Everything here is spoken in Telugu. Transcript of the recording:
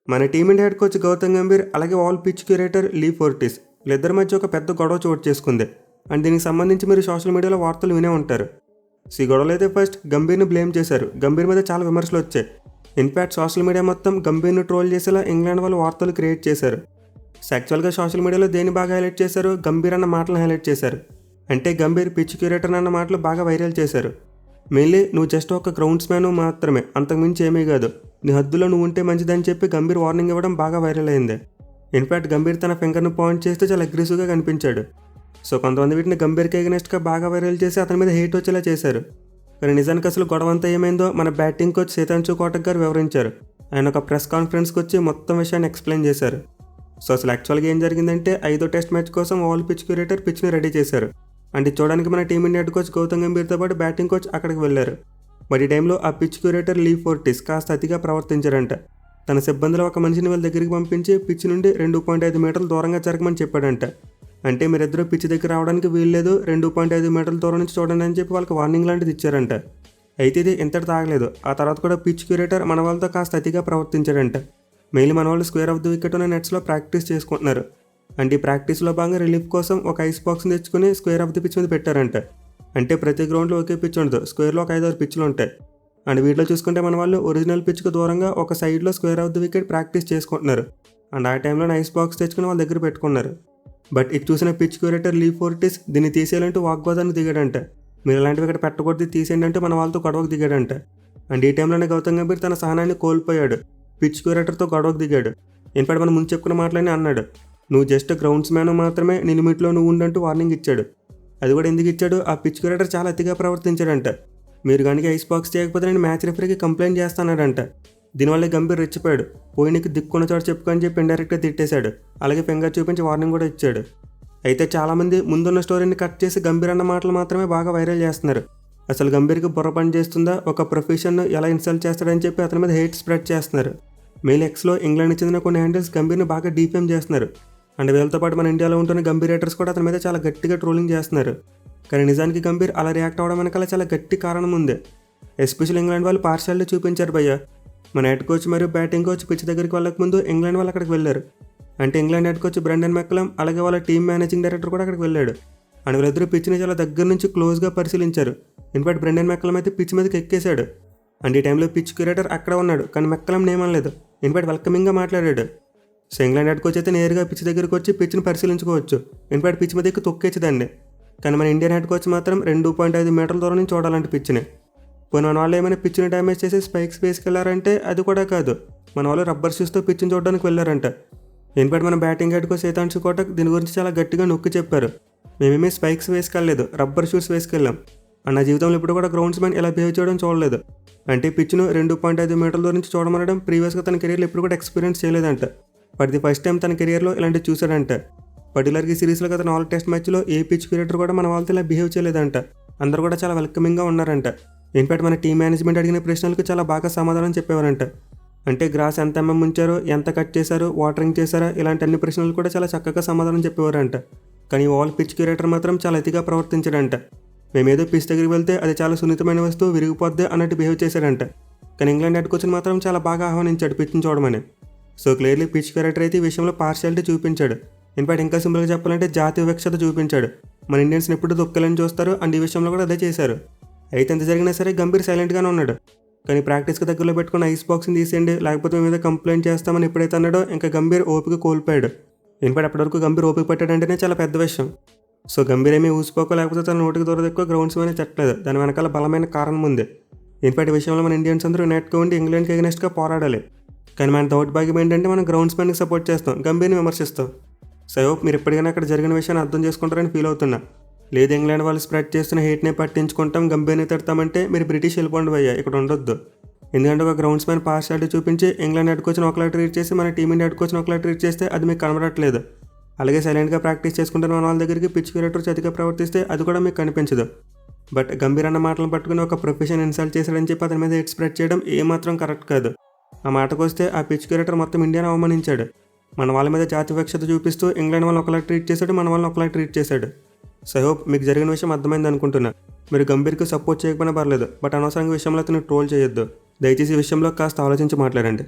మన team India head coach Gautam Gambhir అలాగే Oval pitch curator Lee Fortis వీళ్ళిద్దరి మధ్య ఒక పెద్ద గొడవ చోటు చేసుకుంది. అండ్ దీనికి సంబంధించి మీరు సోషల్ మీడియాలో వార్తలు వినే ఉంటారు. ఈ గొడవలు అయితే ఫస్ట్ గంభీర్ని బ్లేమ్ చేశారు. గంభీర్ మీద చాలా విమర్శలు వచ్చాయి. ఇన్ఫ్యాక్ట్ సోషల్ మీడియా మొత్తం గంభీర్ని ట్రోల్ చేసేలా ఇంగ్లాండ్ వాళ్ళు వార్తలు క్రియేట్ చేశారు. యాక్చువల్గా సోషల్ మీడియాలో దేన్ని బాగా హైలైట్ చేశారు, గంభీర్ అన్న మాటలను హైలైట్ చేశారు. అంటే గంభీర్ పిచ్ క్యూరేటర్ అన్న మాటలు బాగా వైరల్ చేశారు. మెయిన్లీ నువ్వు జస్ట్ ఒక గ్రౌండ్స్ మ్యాన్ మాత్రమే, అంతకుమించి ఏమీ కాదు, నీ హద్దులో నువ్వు ఉంటే మంచిదని చెప్పి గంభీర్ వార్నింగ్ ఇవ్వడం బాగా వైరల్ అయింది. ఇన్ఫ్యాక్ట్ గంభీర్ తన ఫింగర్ని పాయింట్ చేస్తే చాలా అగ్రెసివ్గా కనిపించాడు. సో కొంతమంది వీటిని గంభీర్కి ఎగనెస్ట్గా బాగా వైరల్ చేసి అతని మీద హేట్ వచ్చేలా చేశారు. కానీ నిజానికి అసలు గొడవ అంతా ఏమైందో మన బ్యాటింగ్ కోచ్ సీతాంశు కోటక్ గారు వివరించారు. ఆయన ఒక ప్రెస్ కాన్ఫరెన్స్కి వచ్చి మొత్తం విషయాన్ని ఎక్స్ప్లెయిన్ చేశారు. సో అసలు యాక్చువల్గా ఏం జరిగిందంటే 5వ టెస్ట్ మ్యాచ్ కోసం వాల్ పిచ్ క్యూరేటర్ పిచ్ని రెడీ చేశారు. అంటే చూడడానికి మన టీమిండియా హెడ్ కోచ్ గౌతమ్ గంభీర్తో పాటు బ్యాటింగ్ కోచ్ అక్కడికి వెళ్ళారు. బట్ ఈ టైంలో ఆ పిచ్ క్యూరేటర్ లీ ఫోర్టిస్ కాస్త అతిగా ప్రవర్తించారంట. తన సిబ్బందిలో ఒక మనిషిని వాళ్ళ దగ్గరికి పంపించి పిచ్ నుండి 2.5 మీటర్ల దూరంగా జరగమని చెప్పాడంట. అంటే మీరిద్దరూ పిచ్ దగ్గర రావడానికి వీల్లేదు, 2.5 మీటర్ల దూరం నుంచి చూడండి అని చెప్పి వాళ్ళకి వార్నింగ్ లాంటిది ఇచ్చారంట. అయితే ఇది ఇంతటి తాగలేదు. ఆ తర్వాత కూడా పిచ్ క్యూరేటర్ మన వాళ్ళతో కాస్త అతిగా ప్రవర్తించాడంట. మెయిన్ మన వాళ్ళు స్క్వేర్ ఆఫ్ ది వికెట్ ఉన్న నెట్స్లో ప్రాక్టీస్ చేసుకుంటున్నారు. అంటే ఈ ప్రాక్టీస్లో భాగంగా రిలీఫ్ కోసం ఒక ఐస్ బాక్స్ని తెచ్చుకుని స్క్వేర్ ఆఫ్ ది పిచ్ మీద పెట్టారంట. అంటే ప్రతి గ్రౌండ్లో ఒకే పిచ్ ఉండదు, స్క్వేర్లో ఒక 5-6 పిచ్లు ఉంటాయి. అండ్ వీటిలో చూసుకుంటే మన వాళ్ళు ఒరిజినల్ పిచ్కు దూరంగా ఒక సైడ్లో square of the wicket practice చేసుకుంటున్నారు. అండ్ ఆ టైంలో ఐస్ బాక్స్ తెచ్చుకుని వాళ్ళ దగ్గర పెట్టుకున్నారు. బట్ ఇది చూసిన పిచ్ క్యూరేటర్ లీ ఫోర్టిస్ దీన్ని తీసేయాలంటూ వాగ్వాదానికి దిగాడంట. మీరు ఇలాంటివి ఇక్కడ పెట్టకూడదు, తీసేయండి అంటే మన వాళ్ళతో గొడవకు దిగాడంట. అండ్ ఈ టైంలోనే గౌతమ్ గంభీర్ తన సహనాన్ని కోల్పోయాడు. పిచ్ క్యూరేటర్తో గొడవకు దిగాడు. ఇన్ఫాక్ట్ మనం ముందు చెప్పుకున్న మాటలని అన్నాడు, నువ్వు జస్ట్ గ్రౌండ్స్ మ్యాన్ మాత్రమే, నీ లిమిట్లో నువ్వు ఉండంటూ వార్నింగ్ ఇచ్చాడు. అది కూడా ఎందుకు ఇచ్చాడు, ఆ పిచ్ క్యూరేటర్ చాలా అతిగా ప్రవర్తించాడంట. మీరు కనుక ఐస్ బాక్స్ చేయకపోతే నేను మ్యాచ్ రిఫరీకి కంప్లైంట్ చేస్తానాడంట. దీనివల్ల గంభీర్ రెచ్చిపోయాడు. పోయి నీకు దిక్కున్న చోట చెప్పుకొని చెప్పి ఇండైరెక్ట్గా తిట్టేశాడు. అలాగే ఫింగర్ చూపించి వార్నింగ్ కూడా ఇచ్చాడు. అయితే చాలామంది ముందున్న స్టోరీని కట్ చేసి గంభీర్ అన్న మాటలు మాత్రమే బాగా వైరల్ చేస్తున్నారు. అసలు గంభీర్కి బుర్ర పని చేస్తుందా, ఒక ప్రొఫెషన్ను ఎలా ఇన్సల్ట్ చేస్తాడని చెప్పి అతని మీద హేట్ స్ప్రెడ్ చేస్తున్నారు. మెయిల్ ఎక్స్లో ఇంగ్లాండ్కి చెందిన కొన్ని హ్యాండిల్స్ గంభీర్ని బాగా డీఫేమ్ చేస్తున్నారు. అండ్ వీళ్ళతో పాటు మన ఇండియాలో ఉంటున్న గంభీర్ రేటర్స్ కూడా అతని మీద చాలా గట్టిగా ట్రోలింగ్ చేస్తున్నారు. కానీ నిజానికి గంభీర్ అలా రియాక్ట్ అవ్వడం వెనకాల చాలా గట్టి కారణం ఉంది. ఎస్పెషల్ ఇంగ్లాండ్ వాళ్ళు పార్షాలిటీ చూపించారు భయ్య. మన హెడ్ కోచ్ మరియు బ్యాటింగ్ కోచ్ పిచ్ దగ్గరికి వెళ్ళక ముందు ఇంగ్లాండ్ వాళ్ళు అక్కడికి వెళ్ళారు. అంటే England head coach Brendon McCullum అలాగే వాళ్ళ టీమ్ మేనేజింగ్ డైరెక్టర్ కూడా అక్కడికి వెళ్ళాడు. అండ్ వీళ్ళిద్దరూ పిచ్ని చాలా దగ్గర నుంచి క్లోజ్గా పరిశీలించారు. ఇన్ఫాక్ట్ బ్రెండన్ మెక్కలం అయితే పిచ్ మీదకి ఎక్కేశాడు. అండ్ ఈ టైంలో పిచ్ క్యూరేటర్ అక్కడ ఉన్నాడు, కానీ మెక్కలం నేమనలేదు. ఇన్ఫాక్ట్ వెల్కమింగ్గా మాట్లాడాడు. సో ఇంగ్లాండ్ హెడ్ కోచ్ అయితే నేరుగా పిచ్ దగ్గరికి వచ్చి పిచ్ని పరిశీలించుకోవచ్చు. ఇన్ఫాక్ట్ పిచ్ మీద ఎక్కి తొక్కేచ్చేదండి. కానీ మన ఇండియన్ హెడ్ కోచ్ మాత్రం 2.5 మీటర్ల దూరం నుంచి చూడాలంటే పిచ్ని. పోనీ మన వాళ్ళు ఏమైనా పిచ్ని డ్యామేజ్ చేసి స్పైక్స్ వేసుకెళ్లారంటే అది కూడా కాదు, మన వాళ్ళు రబ్బర్ షూస్తో పిచ్ని చూడడానికి వెళ్ళారంట. ఇన్ఫాక్ట్ మన batting head coach Sitanshu Kotak దీని గురించి చాలా గట్టిగా నొక్కి చెప్పారు. మేమేమీ స్పైక్స్ వేసుకెళ్ళలేదు, రబ్బర్ షూస్ వేసుకెళ్ళాం. నా జీవితంలో ఇప్పుడు కూడా గ్రౌండ్స్ మ్యాన్ ఇలా బిహేవ్ చేయడం చూడలేదు. అంటే పిచ్ను 2.5 మీటర్ల దూరం నుంచి చూడమనడం ప్రీవియస్గా తన కెరీర్లో ఇప్పుడు కూడా ఎక్స్పీరియన్స్ చేయలేదంట. బట్ ది ఫస్ట్ టైం తన కెరియర్లో ఇలాంటివి చూశాడంట. పర్టికులర్గా ఈ సిరీస్లో గత 4 టెస్ట్ మ్యాచ్లో ఏ పిచ్ క్యూరేటర్ కూడా మన వాళ్ళతో ఇలా బిహేవ్ చేయలేదంట. అందరూ కూడా చాలా వెల్కమింగ్గా ఉన్నారంట. ఇన్ఫాక్ట్ మన టీమ్ మేనేజ్మెంట్ అడిగిన ప్రశ్నలకు చాలా బాగా సమాధానం చెప్పేవారంట. అంటే గ్రాస్ ఎంత ఎంఎం ఉంచారో, ఎంత కట్ చేశారో, వాటరింగ్ చేశారా, ఇలాంటి అన్ని ప్రశ్నలు కూడా చాలా చక్కగా సమాధానం చెప్పేవారంట. కానీ వాల్ పిచ్ క్యూరేటర్ మాత్రం చాలా అతిగా ప్రవర్తించాడంట. మేమేదో పిచ్ దగ్గరికి వెళ్తే అది చాలా సున్నితమైన వస్తువు, విరిగిపోద్ది అన్నట్టు బిహేవ్ చేశాడంట. కానీ ఇంగ్లాండ్ హెడ్ కోచ్ని మాత్రం చాలా బాగా ఆహ్వానించాడు పిచ్ని చూడమని. సో క్లియర్లీ పిచ్ క్యూరేటర్ అయితే ఈ విషయంలో పార్షియాలిటీ చూపించాడు. ఇన్ఫాక్ట్ ఇంకా సింపుల్గా చెప్పాలంటే జాతి వివక్షత చూపించాడు. మన ఇండియన్స్ని ఎప్పుడు దొక్కలని చూస్తారు, అండ్ ఈ విషయంలో కూడా అదే చేశారు. అయితే ఎంత జరిగినా సరే గంభీర్ సైలెంట్గానే ఉన్నాడు. కానీ ప్రాక్టీస్కి దగ్గరలో పెట్టుకున్న ఐస్ బాక్స్ని తీసేయండి, లేకపోతే మీ మీద కంప్లైంట్ చేస్తామని ఎప్పుడైతే అన్నాడో ఇంకా గంభీర్ ఓపిక కోల్పోయాడు. ఇన్ఫాక్ట్ అప్పటివరకు గంభీర్ ఓపిక పట్టాడంటేనే చాలా పెద్ద విషయం. సో గంభీర్ ఏమీ ఊసిపోకో లేకపోతే తన నోటికి దూరదు ఎక్కువ గ్రౌండ్స్ మీద చెట్టలేదు. దాని వెనకాల బలమైన కారణం ఉంది. ఇన్ఫాక్ట్ ఈ విషయంలో మన ఇండియన్స్ అందరూ యునైట్గా ఉండి ఇంగ్లాండ్కి ఎగనెస్ట్గా పోరాడాలి. కానీ మన దౌర్భాగ్యం ఏంటంటే మనం గ్రౌండ్స్ మ్యాన్కి సపోర్ట్ చేస్తాం, గంభీర్ని విమర్శిస్తాం. సో హోప్ మీరు ఎప్పటికైనా అక్కడ జరిగిన విషయాన్ని అర్థం చేసుకుంటారని ఫీల్ అవుతున్నా. లేదు ఇంగ్లాండ్ వాళ్ళు స్ప్రెడ్ చేస్తున్న హేట్ని పట్టించుకుంటాం, గంభీర్ని తిడతామంటే మీరు బ్రిటిష్ వెళ్ళిపోండి భయ్యా, ఇక్కడ ఉండొద్దు. ఎందుకంటే ఒక గ్రౌండ్స్ మ్యాన్ పార్షాలిటీ చూపించి ఇంగ్లాండ్ హెడ్ కోచ్ని ఒకలా ట్రీట్ చేసి మన టీమిండియా హెడ్ కోచ్ని ఒకలా ట్రీట్ చేస్తే అది మీకు కనబడట్లేదు. అలాగే సైలెంట్గా ప్రాక్టీస్ చేసుకుంటున్న మన వాళ్ళ దగ్గరికి పిచ్ క్యూరేటర్ చేతిగా ప్రవర్తిస్తే అది కూడా మీకు కనిపించదు. బట్ గంభీర్ అన్న మాటలను పట్టుకుని ఒక ప్రొఫెషన్ ఇన్సల్ట్ చేశాడని చెప్పి అతని మీద హేట్ స్ప్రెడ్ చేయడం ఏమాత్రం కరెక్ట్ కాదు. ఆ మాటకు వస్తే ఆ పిచ్ క్యూరేటర్ మొత్తం ఇండియాను అవమానించాడు. మన వాళ్ళ మీద జాతి వివక్షత చూపిస్తూ ఇంగ్లాండ్ వాళ్ళని ఒకలా ట్రీట్ చేశాడు, మన వాళ్ళని ఒకలా ట్రీట్ చేశాడు. సో హోప్ మీకు జరిగిన విషయం అర్థమైంది అనుకుంటున్నా. మీరు గంభీర్కి సపోర్ట్ చేయకపోయినా పర్లేదు, బట్ అనవసరంగా విషయంలో అతను ట్రోల్ చేయొద్దు. దయచేసి ఈ విషయంలో కాస్త ఆలోచించి మాట్లాడండి.